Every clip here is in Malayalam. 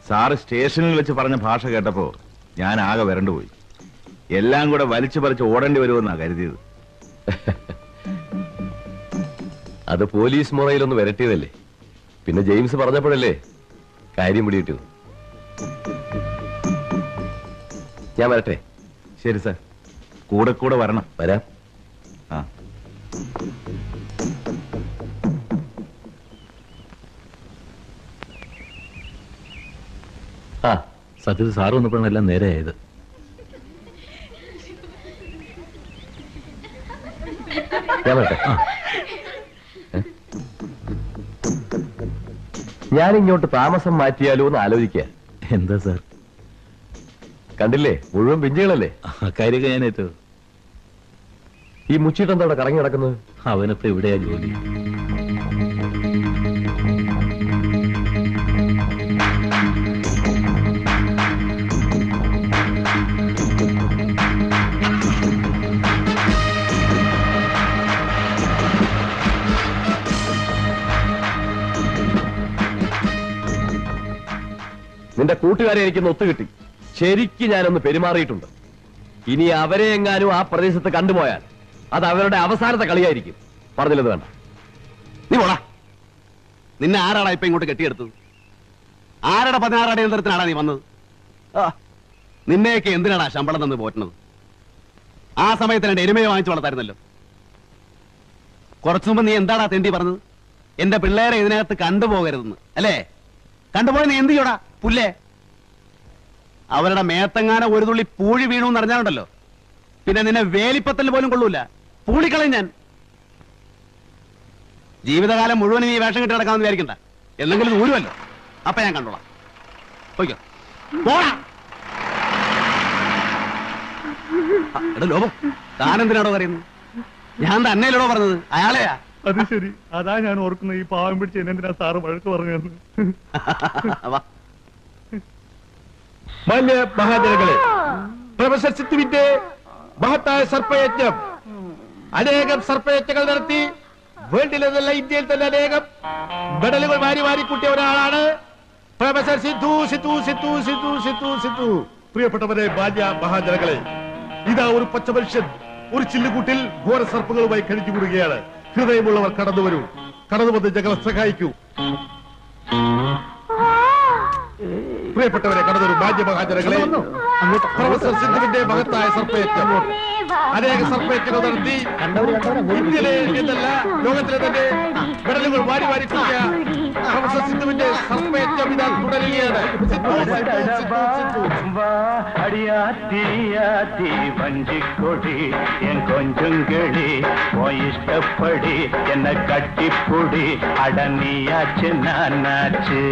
സാറ് സ്റ്റേഷനിൽ വെച്ച് പറഞ്ഞ ഭാഷ കേട്ടപ്പോ ഞാൻ ആകെ വരണ്ടുപോയി. എല്ലാം കൂടെ വലിച്ചു പറിച്ച് ഓടേണ്ടി വരുമെന്നാ കരുതിയത്. അത് പോലീസ് മുറയിലൊന്ന് വരട്ടിയതല്ലേ. പിന്നെ ജെയിംസ് പറഞ്ഞപ്പോഴല്ലേ കാര്യം പിടികിട്ടത്. ഞാൻ വരട്ടെ? ശരി സാർ, കൂടെ കൂടെ വരണം. വരാം. സത്യത്തിൽ സാറ് വന്നപ്പോഴാണ് എല്ലാം നേരെയായത്. ഞാൻ വരട്ടെ? ഞാനിങ്ങോട്ട് താമസം മാറ്റിയാലോ എന്ന് ആലോചിക്കുക. എന്താ സാർ? കണ്ടില്ലേ, മുഴുവൻ പിഞ്ചുകളല്ലേ. കാര്യമൊക്കെ ഞാൻ ഏറ്റത്. ഈ മുച്ചിട്ടെന്താ അവിടെ കറങ്ങി നടക്കുന്നത്? അവനിപ്പോ എവിടെയാ ജോലി? നിന്റെ കൂട്ടുകാരെ എനിക്കൊന്ന് ഒത്തുകിട്ടി. ശരിക്കും ഞാനൊന്ന് പെരുമാറിയിട്ടുണ്ട്. ഇനി അവരെ എങ്ങാനും ആ പ്രദേശത്ത് കണ്ടുപോയാൽ അത് അവരുടെ അവസാനത്തെ കളിയായിരിക്കും. പറഞ്ഞില്ലെന്ന് വേണ്ട. നീ പോടാ. നിന്നെ ആരാടാ ഇപ്പൊ ഇങ്ങോട്ട് കെട്ടിയെടുത്തത്? ആരുടെ 16 അടിയന്തരത്തിനാടാ നീ വന്നത്? നിന്നെയൊക്കെ എന്തിനാടാ ശമ്പളം തന്ന് പോറ്റുന്നത്? ആ സമയത്ത് എന്റെ എരുമയെ വാങ്ങിച്ചു വളർത്തായിരുന്നല്ലോ. കുറച്ചു മുമ്പ് നീ എന്താടാ തെണ്ടി പറഞ്ഞത്? എന്റെ പിള്ളേരെ ഇതിനകത്ത് കണ്ടുപോകരുതെന്ന് അല്ലേ? കണ്ടുപോയി നീ എന്ത് ചെയ്യോടാ പുല്ലേ? അവരുടെ മേത്തങ്ങാനോ ഒരു തുള്ളി പൂഴി വീണു എന്ന് അറിഞ്ഞാലുണ്ടല്ലോ, പിന്നെ നിന്നെ വേലിപ്പത്തൽ പോലും കൊള്ളൂല. പൂളിക്കളയും ഞാൻ. ജീവിതകാലം മുഴുവൻ നീ വേഷം കെട്ടി നടക്കാമെന്ന് വിചാരിക്കണ്ട. എന്തെങ്കിലും ദൂരമല്ലോ, അപ്പൊ ഞാൻ കണ്ടോളാം. പോയിക്കോ, പോടാ. എടാ ലോപം, താനെന്തിനാടോ പറയുന്നത്? ഞാൻ തന്നെയല്ലോ പറഞ്ഞത്, അയാളെയാ. അത് ശരി, അതാ ഞാൻ ഓർക്കുന്നത്. ഈ പാവം പിടിച്ച് എന്തിനാ സാറ് വഴക്ക് പറഞ്ഞതെന്ന്. മാന്യ മഹാജനങ്ങളെ, പ്രൊഫസർ സിദ്ധുവിന്റെ മഹത്തായ സർപ്പയജ്ഞം, അനേകം സർപ്പയജ്ഞങ്ങൾ നടത്തി വേൾഡിലെന്നല്ല ഇന്ത്യയിൽ തന്നെ അനേകം മെഡലുകൾ വാരി വാരി കൂട്ടിയ ഒരാളാണ് പ്രൊഫസർ സിദ്ധു. സിദ്ധു സിദ്ധു സിദ്ധു സിദ്ധു സിദ്ധു. പ്രിയപ്പെട്ടവരെ, മാന്യ മഹാജനങ്ങളെ, ഇതാ ഒരു പച്ച മനുഷ്യൻ ഒരു ചില്ലുകൂട്ടിൽ ഘോര സർപ്പങ്ങളുമായി കഴിഞ്ഞുകൂടുകയാണ്. ഹൃദയമുള്ളവർ കടന്നു വരൂ, കടന്നു വന്ന് ഞങ്ങളെ സഹായിക്കൂ. പ്രിയപ്പെട്ടവരെ, കടന്നൊരു മാന്യ മഹാജനങ്ങളെ, പ്രൊഫസർ സിദ്ധുവിന്റെ മഹത്തായ സർപ്പയജ്ഞം, അനേക സർപ്പയജ്ഞങ്ങൾ നടത്തി ഇന്ത്യയിലെ എന്നല്ല ലോകത്തിലെ തന്നെ മെഡലുകൾ വാരി വാരി കൂട്ടിയ പ്രൊഫസർ സിദ്ധുവിന്റെ സർപ്പയജ്ഞം ഇതാ തുടരുകയാണ്. വഞ്ചിക്കൊടി എൻ കൊഞ്ചുംകിളി ഇഷ്ടപ്പെടി എന്നെ കട്ടിപ്പൊടി അടങ്ങിയാച്ച് നാനാച്ച്.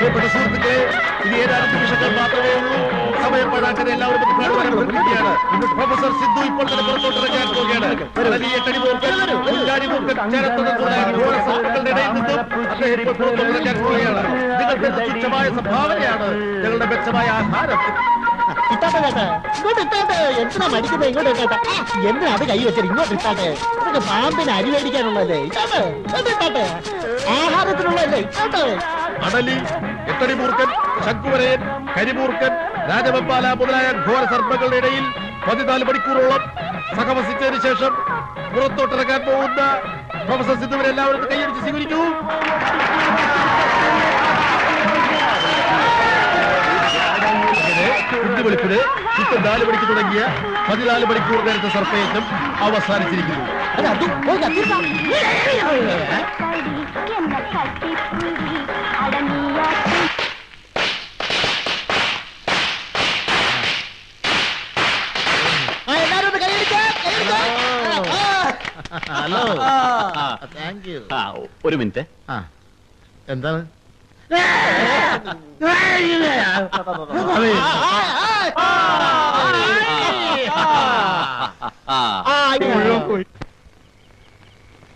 പ്രിയപ്പെട്ട സുഹൃത്തുക്കളെ, ഇനി ഏതാനും നിമിഷങ്ങൾ മാത്രമേ ഉള്ളൂ. സമയം പാഴാക്കാതെ എല്ലാവരും പ്രഖ്യാപിക്കുകയാണ്. പ്രൊഫസർ സിദ്ധു ഇപ്പോൾ തന്നെ പുറത്തോട്ടിറങ്ങാൻ പോവുകയാണ്. വലിയ ടണിമൂർക്കൻ സർപ്പങ്ങളുടെ ഇടയിൽ നിന്നും അദ്ദേഹം ഇപ്പോൾ പുറത്തോട്ടിറങ്ങാൻ പോവുകയാണ്. നിങ്ങൾക്ക് തുച്ഛമായ സംഭാവനയാണ് ഞങ്ങളുടെ മെച്ചമായ ആഹാരം. എന്തിനാ മടിക്കുന്നത്? ഇങ്ങോട്ട് ഇട്ടാട്ടെ. എന്തിനാ അത് കൈ വെച്ചത്? ഇങ്ങോട്ട് ഇട്ടാട്ടെ. ഇതൊക്കെ പാമ്പിന് അരി മേടിക്കാനുള്ളതല്ലേ? ഇട്ടാട്ടെ, ഇട്ടാട്ടെ. ആഹാരത്തിനുള്ളതല്ലേ? ഇട്ടാട്ടെ. അടലി, എട്ടടിമൂർക്കൻ, ശംഖുവരയൻ, കരിമൂർക്കൻ, രാജവെപ്പാല മുതലായ ഘോര സർപ്പങ്ങളുടെ ഇടയിൽ 14 മണിക്കൂറോളം സഹവസിച്ചതിന് ശേഷം പുറത്തോട്ടിറങ്ങാൻ പോകുന്ന പ്രൊഫസർ സിദ്ധുവിനെ എല്ലാവരും കൈയടിച്ച് സ്വീകരിക്കൂ. വെളുപ്പിന് 4 മണിക്ക് തുടങ്ങിയ 14 മണിക്കൂർ നേരത്തെ സർപ്പയജ്ഞം അവസാനിച്ചിരിക്കുന്നു. Hello, thank you. ഒരു മിനിറ്റ്. എന്താണ്?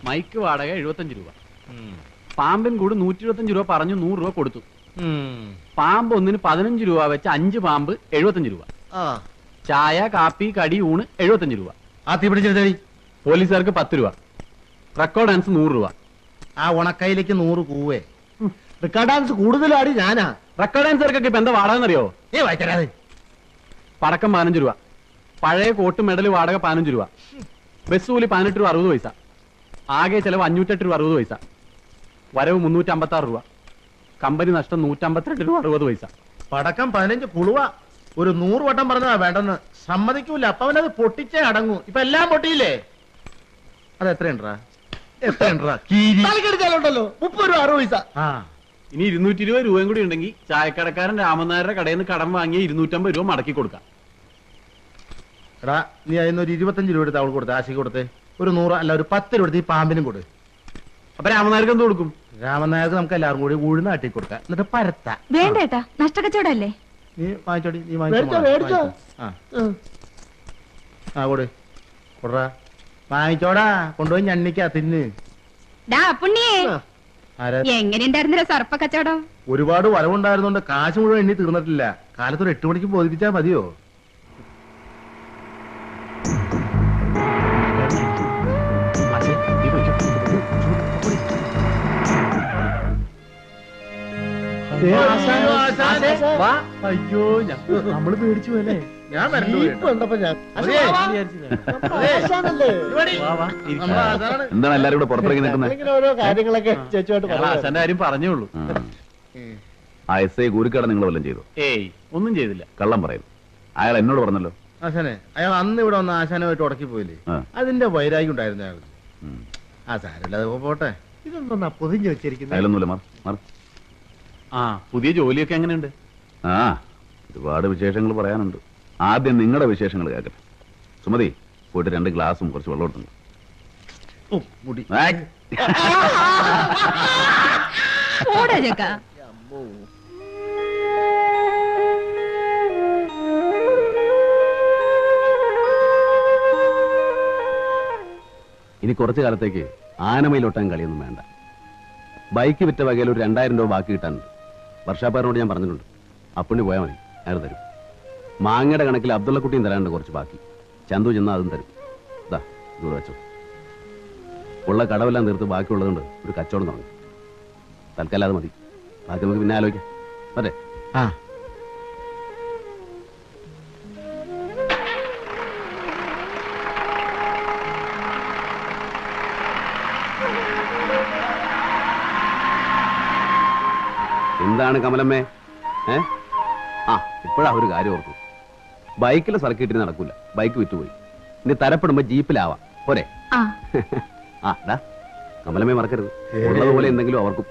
മൈക്ക് വാടക 75 രൂപ, പാമ്പിൻ കൂട് 125 രൂപ പറഞ്ഞു, 100 രൂപ കൊടുത്തു. പാമ്പ് ഒന്നിന് 15 രൂപ വെച്ച് 5 പാമ്പ് 75 രൂപ. ചായ കാപ്പി കടി ഊണ് 75 രൂപ. ആ തീ പിടിച്ചെടുത്തടി. പോലീസുകാർക്ക് 10 രൂപ. റെക്കോർഡ് ഡാൻസ് 100 രൂപ. ആ ഉണക്കയിലേക്ക് 100 കൂവേ. റെക്കോർഡ് ഡാൻസ് കൂടുതലാടി ഞാനാ. റെക്കോർഡ് ഡാൻസർക്കൊക്കെ ഇപ്പൊ എന്താ വാടക എന്നറിയോ? വായിച്ചരാതെ. പടക്കം 15 രൂപ, പഴയ കോട്ട് മെഡൽ വാടക 15 രൂപ, ബസ് കൂലി 18 രൂപ 60 പൈസ, ആകെ ചെലവ് 508 രൂപ 60 പൈസ, വരവ് 356 രൂപ, കമ്പനി നഷ്ടം 152 രൂപ 60 പൈസ. പടക്കം 15 പുളുവ. ഒരു 100 വട്ടം പറഞ്ഞതാ വേണ്ടെന്ന്. സമ്മതിക്കൂല. അപ്പൊ അവനത് പൊട്ടിച്ചേ അടങ്ങൂ. ഇപ്പൊ എല്ലാം പൊട്ടിയില്ലേ? അത് എത്രയുണ്ടാ? തലക്കടിച്ചാലുണ്ടല്ലോ 30 രൂപ 60 പൈസ. ഇനി 220 രൂപയും കൂടി ഉണ്ടെങ്കിൽ ചായക്കടക്കാരൻ രാമനായരുടെ കടയിൽ നിന്ന് കടം വാങ്ങിയ 250 രൂപ മടക്കി കൊടുക്കാം. എടാ നീ അതിന് ഒരു 25 രൂപ എടുത്ത് അവൾ കൊടുത്തേ, ആശയ്ക്ക് കൊടുത്തേ. ഒരു 100 അല്ല ഒരു 10 രൂപ എടുത്ത് ഈ പാമ്പിനും കൊടു. അപ്പൊ രാമനായർക്ക് എന്ത് കൊടുക്കും? രാമനായർക്ക് നമുക്ക് എല്ലാവരും കൂടി ഉഴുന്ന് ആട്ടി കൊടുക്കാം, എന്നിട്ട് പരത്ത. വേണ്ടേട്ടാ, നഷ്ടക്കച്ചവടല്ലേ? നീ വാങ്ങിച്ചോടി, നീ മേടിച്ചോ. ആ കൊടു കൊടുറാ. വാങ്ങിച്ചോടാ, കൊണ്ടുപോയി ഞണ്ണിക്കാ തിന്ന്. എങ്ങനെയുണ്ടായിരുന്നില്ല സർപ്പ കച്ചവടം? ഒരുപാട് വരവുണ്ടായിരുന്നോണ്ട് കാശ് മുഴുവൻ എണ്ണി തീർന്നിട്ടില്ല. കാലത്തൊരു 8 മണിക്ക് ബോധിപ്പിച്ചാ മതിയോ? അയ്യോ നമ്മള് പേടിച്ചു അല്ലേ? ഞാൻ വരണ്ടു. എന്താണ് എല്ലാരും കൂടെ പുറത്തേക്ക് നിൽക്കുന്നത്? ഓരോ കാര്യങ്ങളൊക്കെ ചേച്ചുമായിട്ട് പറയാം. ആശാന്റെ കാര്യം പറഞ്ഞേ ഉള്ളൂ. ആ SI കൂരിക്കട നിങ്ങൾ വല്ലതും ചെയ്തു? ഏയ് ഒന്നും ചെയ്തില്ല. കള്ളം പറയുന്നു. അയാൾ എന്നോട് പറഞ്ഞല്ലോ. ആശാനെ, അയാൾ അന്ന് ഇവിടെ വന്ന് ആശാനുമായിട്ട് ഉടക്കി പോയില്ലേ? അതിന്റെ വൈരാഗ്യം ഉണ്ടായിരുന്നു അയാൾക്ക്. ആ സാരമില്ല, അത് പോട്ടെ. ഇതൊന്നാ പൊതിഞ്ഞു വെച്ചിരിക്കുന്നത്. അയാളൊന്നുമില്ല. മാർ ആ പുതിയ ജോലിയൊക്കെ എങ്ങനെയുണ്ട്? ആ ഒരുപാട് വിശേഷങ്ങൾ പറയാനുണ്ട്. ആദ്യം നിങ്ങളുടെ വിശേഷങ്ങൾ കേൾക്കട്ടെ. സുമതി, പോയിട്ട് 2 ഗ്ലാസും കുറച്ച് വെള്ളം എടുത്തു. ഇനി കുറച്ചു കാലത്തേക്ക് ആനമയിലൊട്ടാൻ കളിയൊന്നും വേണ്ട. ബൈക്ക് വിറ്റ വകയിൽ ഒരു 2000 രൂപ ബാക്കി കിട്ടാനുണ്ട്. വർഷാപ്പാരനോട് ഞാൻ പറഞ്ഞിട്ടുണ്ട്. അപ്പുണ്ണി പോയാൽ മതി, അയാൾ തരും. മാങ്ങയുടെ കണക്കിൽ അബ്ദുള്ളക്കുട്ടിയും തരാനുണ്ട് കുറച്ച് ബാക്കി. ചന്തു ചെന്നാൽ അതും തരും. ഇതാ ദൂരെ വെച്ചോ. ഉള്ള കടവെല്ലാം തീർത്ത് ബാക്കിയുള്ളതുകൊണ്ട് ഒരു കച്ചവടം തുടങ്ങും. തൽക്കാലം അത് മതി, ബാക്കി നമുക്ക് പിന്നെ ആലോചിക്കാം. അതെ. എന്താണ് കമലമ്മേ? ഇപ്പോഴാ ഒരു കാര്യം ഓർത്തു. ബൈക്കിൽ സർക്കിട്ടിന് നടക്കൂല, ബൈക്ക് വിറ്റുപോയി. ഇനി തരപ്പെടുമ്പോ ജീപ്പിലാവാം പോരെ? കമലമ്മേ മറക്കരുത്, ഉള്ളതുപോലെ എന്തെങ്കിലും അവർക്കും.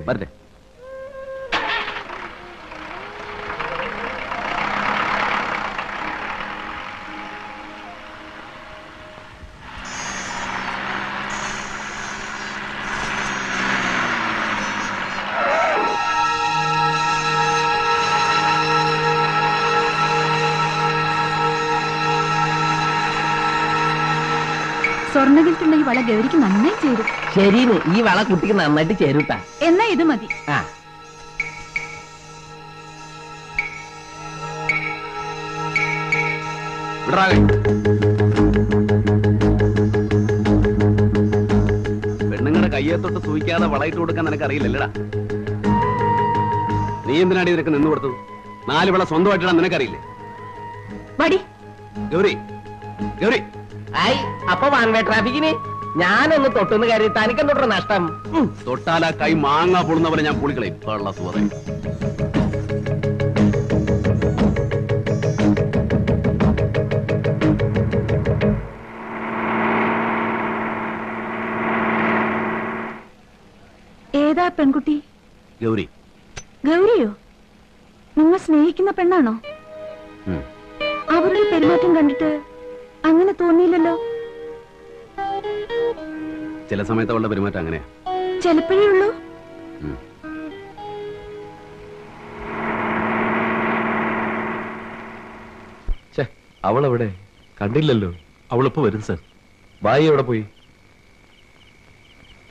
വരട്ടെ. സ്വർണ്ണകിട്ടുണ്ടെങ്കിൽ വള ഗൗരിക്ക് നന്നായി ചേരും. ശരിയാണ്, ഈ വള കുട്ടിക്ക് നന്നായിട്ട് ചേരൂട്ടാ. എന്നാ ഇത് മതി. പെണ്ണുങ്ങളുടെ കയ്യെ തൊട്ട് സൂഹിക്കാതെ വളയിട്ട് കൊടുക്കാൻ നിനക്കറിയില്ലല്ലടാ. നീ എന്തിനാടി നിനക്ക് നിന്ന് കൊടുത്തത്? 4 വള സ്വന്തമായിട്ടിടാൻ നിനക്കറിയില്ലേ? ഗൗരി, ഗൗരി. അപ്പൊ വാൻവേ ട്രാഫിക്കിന് ഞാനൊന്ന് തൊട്ടുന്ന കാര്യം തനിക്കും തൊട്ട നഷ്ടം. തൊട്ടാലാ കൈ മാങ്ങ പൊളുന്ന പോലെ ഞാൻ പൊളിക്കളയും. ഏതാ പെൺകുട്ടി? ഗൗരി. ഗൗരിയോ? നിങ്ങൾ സ്നേഹിക്കുന്ന പെണ്ണാണോ? അവരുടെ പെരുമാറ്റം കണ്ടിട്ട് അങ്ങനെ തോന്നിയില്ലല്ലോ. ചില സമയത്ത് അവളുടെ പെരുമാറ്റം അങ്ങനെയാ. ചിലപ്പോഴേ ഉള്ളൂ. അവളെവിടെ? കണ്ടില്ലല്ലോ. അവളിപ്പോ വരും സാർ. ബായി എവിടെ പോയി?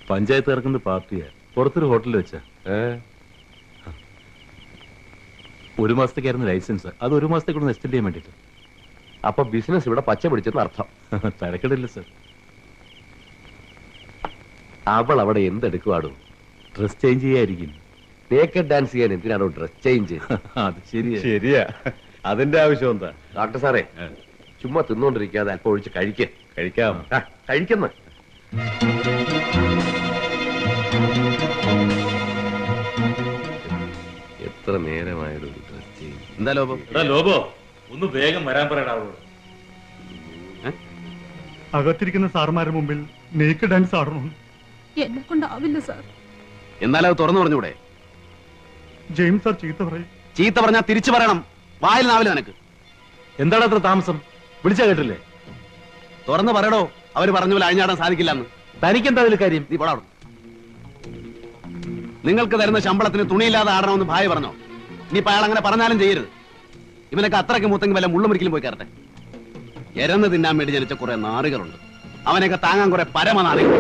പഞ്ചായത്ത് ഇറക്കുന്ന പാർട്ടിയാ, പുറത്തൊരു ഹോട്ടലിൽ വെച്ചാ. 1 മാസത്തേക്കായിരുന്നു ലൈസൻസ്, അത് 1 മാസത്തേക്കൂടെ എക്സ്റ്റെൻഡ് ചെയ്യാൻ വേണ്ടിട്ട്. അപ്പൊ ബിസിനസ് ഇവിടെ പച്ച പിടിച്ചെന്ന് അർത്ഥം. തരക്കടില്ല സാർ. അവൾ അവിടെ എന്തെടുക്കുവാടോ? ഡ്രസ് ചേഞ്ച് ചെയ്യായിരിക്കും. നേക്കഡ് ഡാൻസ് ചെയ്യാൻ എന്തിനാണോ ഡ്രസ് ചേഞ്ച്? അത് ശരിയാ. ശരിയാ, അതിന്റെ ആവശ്യം എന്താ? ഡോക്ടർ സാറേ, ചുമ്മാ തിന്നുകൊണ്ടിരിക്കാതെ അല്പം ഒഴിച്ച് കഴിക്കാം. കഴിക്കുന്ന എത്ര നേരമായൊരു ഡ്രസ് ചേഞ്ച്. എന്താ ലോപം? ലോബോ, ഒന്ന് വേഗം വരാൻ പറയടാ അവളോട്. അകത്തിരിക്കുന്ന സാർമാരുടെ മുമ്പിൽ നേക്ക് ഡാൻസ് ആടണം. എന്നെ കൊണ്ടാവില്ല സാർ. എന്നാലും അത് തുറന്നു പറഞ്ഞൂടെ? ജെയിംസ് സാർ ചീത്ത പറയും. ചീത്ത പറഞ്ഞാൽ തിരിച്ചു പറയണം. വായിൽ നാവില്ല നിനക്ക്. എന്താണ് അത്ര താമസം? വിളിച്ചാ കേട്ടില്ലേ? തുറന്ന് പറയടോ, അവര് പറഞ്ഞ പോലെ അഴിഞ്ഞാടാൻ സാധിക്കില്ലെന്ന്. തനിക്കെന്താ അതിൽ കാര്യം? നീ പടാടും. നിങ്ങൾക്ക് തരുന്ന ശമ്പളത്തിന് തുണിയില്ലാതെ ആടണമെന്ന് ഭാര്യ പറഞ്ഞോ? ഇനിയിപ്പോ അയാൾ അങ്ങനെ പറഞ്ഞാലും ചെയ്യരുത്. ഇവനൊക്കെ അത്രയ്ക്ക് മുത്തെങ്കിൽ വല്ല മുള്ളുമുറിക്കലും പോയി കയറട്ടെ. എരന്ന് തിന്നാൻ വേണ്ടി ജനിച്ച കുറെ നാറുകളുണ്ട്. അവനെയൊക്കെ താങ്ങാൻ കുറെ പരമനാറികൾ.